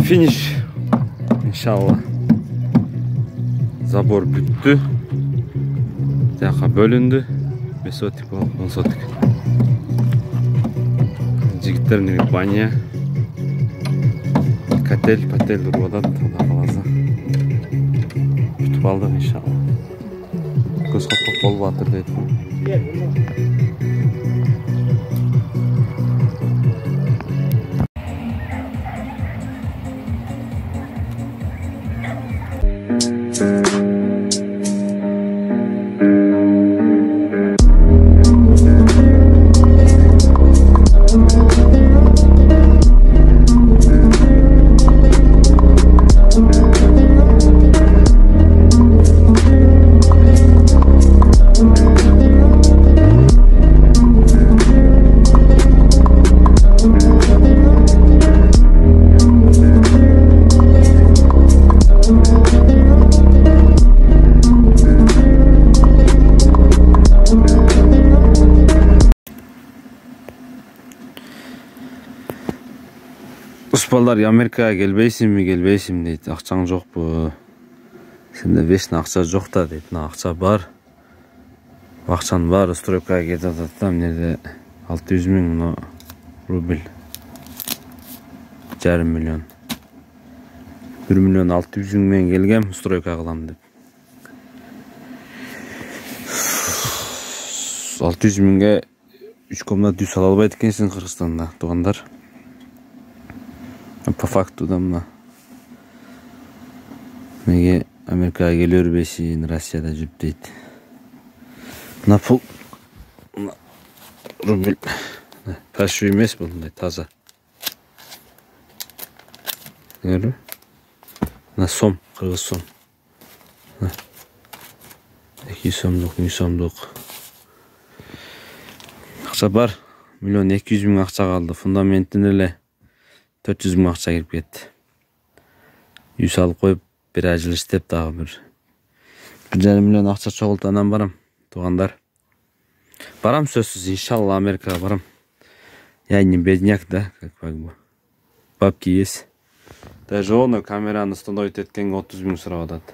Finish. İnşallah. Zabor büttü. Jaqa bölündü. 5 sotik oldu, 10 sotik. Jigitlerin banya. Patel durmadan tağda kalasa. Kütüp aldık inşallah. Göz kapak bol batır dedim. Uspalar Amerika'ya gelbeysin mi deydi. Akçan yok bu. Sende 5 akça yok da deydi. Akça var. Akçan var. Stroyka'ya geldi adam nerede 600.000 rubil. 1,5 milyon. 1,600,000 men gelgem Stroyka kılam dep. 600.000'ge 3 komnat düz ala albaydı ekensin Kırgızstanda, tuğanдар. По факту да мына. Неге Америкага келе бербейсин, Россияда жүрүп дейт. Мына пул рубль. Фальшивый эмес бул, мындай таза. Көрдүңбү? Мына сом, кыргыз сом. 2 сомдук, 1 сомдук. Акча бар. 1,200,000 акча калды. Фундаменттин эле 400.000 акча кирип кетти. 100 алып коюп, бир ай жыл иштеп дагы бир 1,5 миллион акча чогултуп анан барам, туугандар. Барам сөзсүз, иншалла Америкага барам. Я не бедняк, да, как бы. Бабки есть. Даже оны камераны установить эткенге 30.000 сурап атат.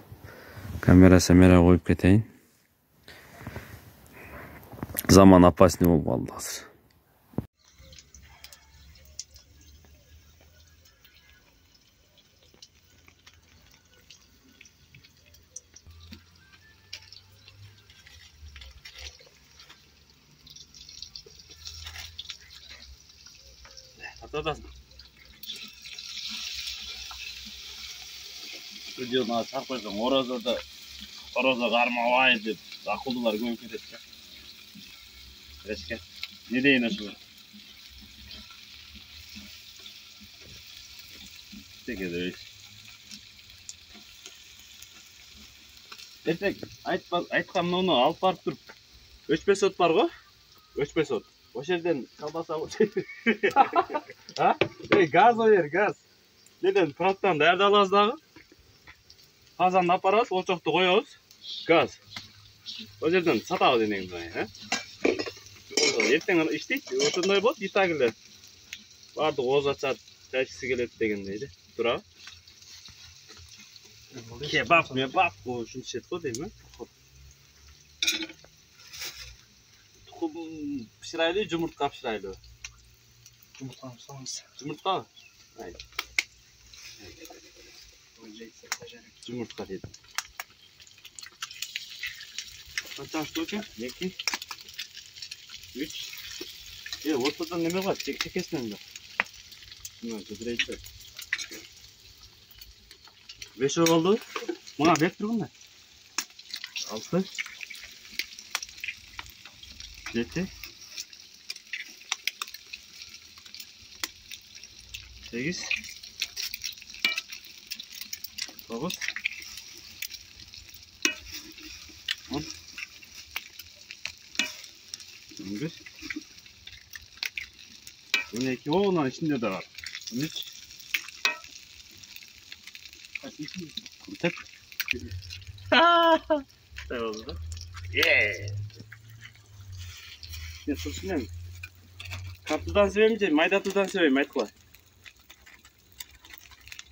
Камера коюп кетейин. Zaman опасный болуп калды азыр. Студияны сақ қойсаң, ораза қармабай деп ақылдылар көп кетеді. Кіреске. Не дейін ашылар? Теке де өйс. Эртек, айтқам оны алып барып тұрып. 3-5 сот бар ғой? 3-5 сот. O жерден колбаса газ ойер, газ. Неден фронттан дәрді аласыз дағы? Қазанды апарасыз, очоқты қоясыз. Газ. О жерден сатағы денеген дайын, ертең іштейді, осындай болды, итагілі. Барды оз ачады, тәшкісі келеді деген дейді. Тұра. Кебап, мебап, о үшін шет қой деймі? Pişiraylı, yumurta pişiraylı. Yumurta mısınız? Yumurta? Hayır. Yumurta dedim. Kaç штуки? 2, 3. Ortadan ne var? Çekesmen de. Bunlar güzelce. 5 oldu. Buna bek durun da. 6. 7 8 9 10 11 12 onun içinde de var. 13 Tek. Ne oldu? Ne sosyal mi? Kaplıdan sevemeyeceğim, maydatlıdan seveyim, ayıkla.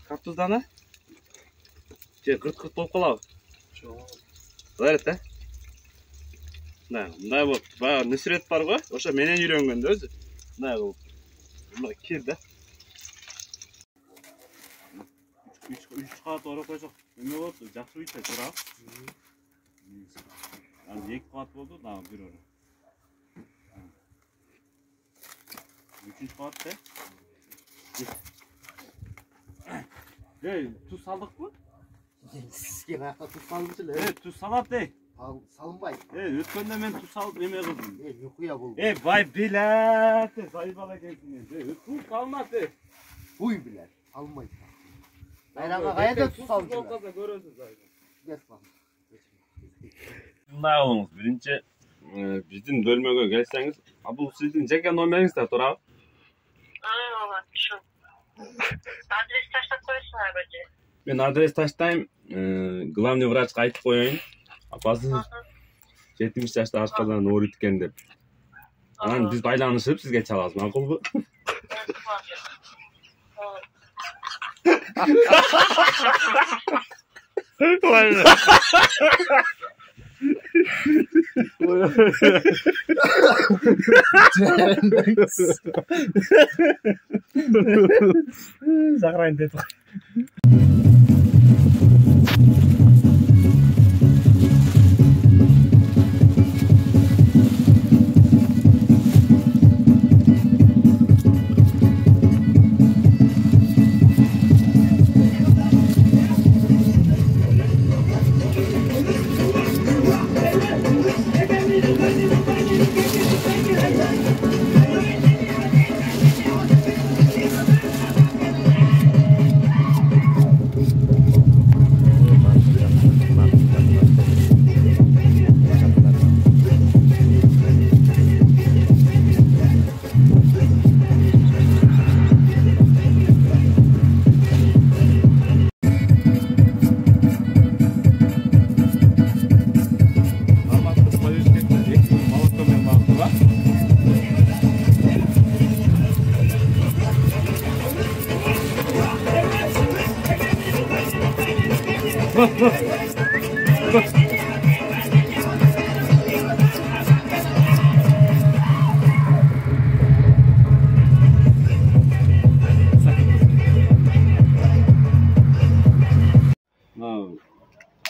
Kartuzdana? Qırt-qırt болып қалады. Жоқ. Қалай да? Мындай болып, баяғы Нүсрет бар ғой, ошо менен үйрөнгөндө өзү. Мындай кылып. Мына кир да. 3 кабат орой койсок, эме болот, жакшы үйт тура. Аны 2 кабат болду, дагы бир орой. 3 кабат да. Туз салдыкпы? Сізге баққа тұз салымшылы? Туз салат Салынбай. Өткөндө мен туз салып эме кылдым. Нүқия бұл. Бай билет, зайбал экенсиң. Туз салмат. Буй білер. Салынбай. Байрамға қайда тұз салымшылы? Болса көрөсүз зайбал. Гес бақ. Мындай кылыңыз. Биринчи биздин бөлмөгө келсеңиз, бул сиздин жеке номериңиз да турабы? Адрес таштап коесуңар беже. Мен адрес таштайм. Главный врачка айтып коеюн. Апасы 70 жашта ашкадан ооруйт экен деп. Анан биз байланышып сизге чалабыз, макулбу? Сағырайын деді.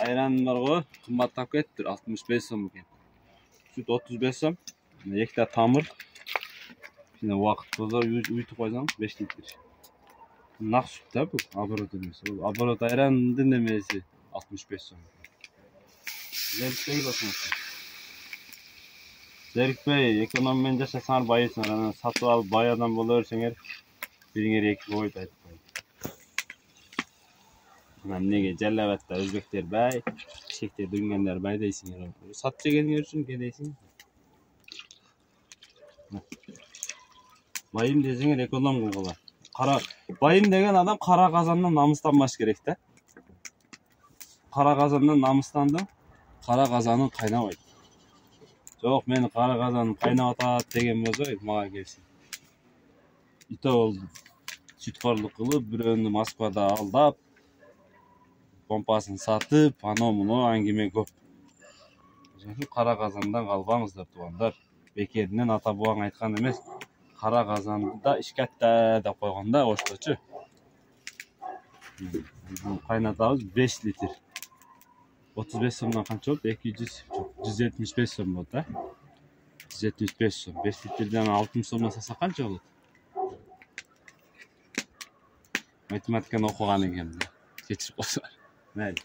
Ayran var ғой, қымбаттап кетті, 65 сом екен. Süt 35 сом, 2 та тамыр. Şimdi уақыт болса үйтіп қойсаң 5 литр. Нақ süt та бұл, оборот емес. Оборот айрандың немесі 65 сом. Зерікпей басыңыз. Зерікпей, экономмен жашасаңар байысыңар, сатып алып бай адам бола өрсеңер, біріңер екі қойды айтып қойды. Неге жаллабатта өзбектер бай, шектер дүнгендер бай дейсіңер. Сатып жегеніңер үшін кедейсің. Байым десеңер эконом қылғыла. Байым деген адам қара қазаннан намыстанбаш керек та. Қара қазаннан намыстанды, қара қазанын қайнабайды. Жоқ, мені қара қазанын қайнап атады деген болса, маған келсін. Ито ол сүтқорлық қылып, біреуіні Москвада алдап, помпасын сатып, ано-мұны әңгіме көп. Қара қазандан қалбаңыздар, туғандар. Бекерінен ата буаң айтқан емес. Қара қазанды да ішкәтті деп қойғанда, ошточы. Қайнатабыз 5 литр. 35 сомдан қанша болды? 175 сом болды. 175 сом. 5 литрден 60 сомдан саса қанша болады? Математиканы оқыған екен. Кешіріп қойсаңдар. Мәлі.